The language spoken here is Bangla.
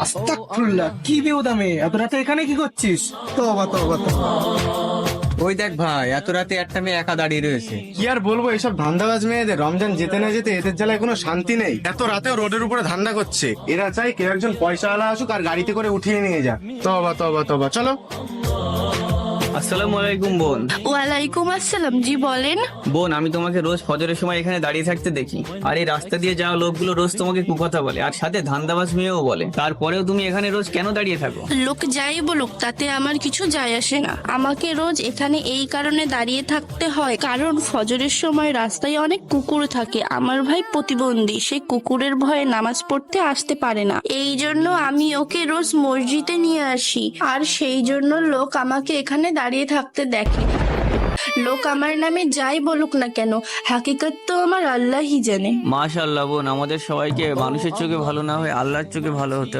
আস্তাগফিরুল্লাহ, কি বেউদামে এত রাতে এখানে কি করছিস? তওবা তওবা তওবা। ওই দেখ ভাই, এত রাতে একটা মেয়ে একা দাঁড়িয়ে রয়েছে। কি আর বলবো, এসব ধান্দাবাজ মেয়েদের রমজান যেতে না যেতে এদের জ্বালায় কোনো শান্তি নেই। এত রাতেও রোডের উপরে ধান্দা করছে। এরা চাই কেউ একজন পয়সাওয়ালা আসুক আর গাড়িতে করে উঠিয়ে নিয়ে যাক। তওবা তওবা তওবা, চলো। আসসালামু আলাইকুম বোন। ওয়ালাইকুম আসসালাম, জি বলেন। বোন, আমি তোমাকে রোজ ফজরের সময় এখানে দাঁড়িয়ে থাকতে দেখি, আর এই রাস্তা দিয়ে যাওয়া লোকগুলো রোজ তোমাকে কুকথা বলে, আর সাথে ধান্দাবাজ মেয়েও বলে। তারপরেও তুমি এখানে রোজ কেন দাঁড়িয়ে থাকো? লোক যাই বলুক তাতে আমার কিছু যায় আসে না। আমাকে রোজ এখানে এই কারণে দাঁড়িয়ে থাকতে হয়, কারণ ফজরের সময় রাস্তায় অনেক কুকুর থাকে। আমার ভাই প্রতিবন্ধী, সে কুকুরের ভয়ে নামাজ পড়তে আসতে পারে না। এই জন্য আমি ওকে রোজ মসজিদে নিয়ে আসি, আর সেই জন্য লোক আমাকে এখানে দাঁড়িয়ে থাকতে দেখে। লোক আমার নামে যাই বলুক না কেন, হাকিকত তো আমার আল্লাহই জানে। মাশাআল্লাহ বোন, আমাদের সবাইকে মানুষের চোখে ভালো না হয়ে আল্লাহর চোখে ভালো হতে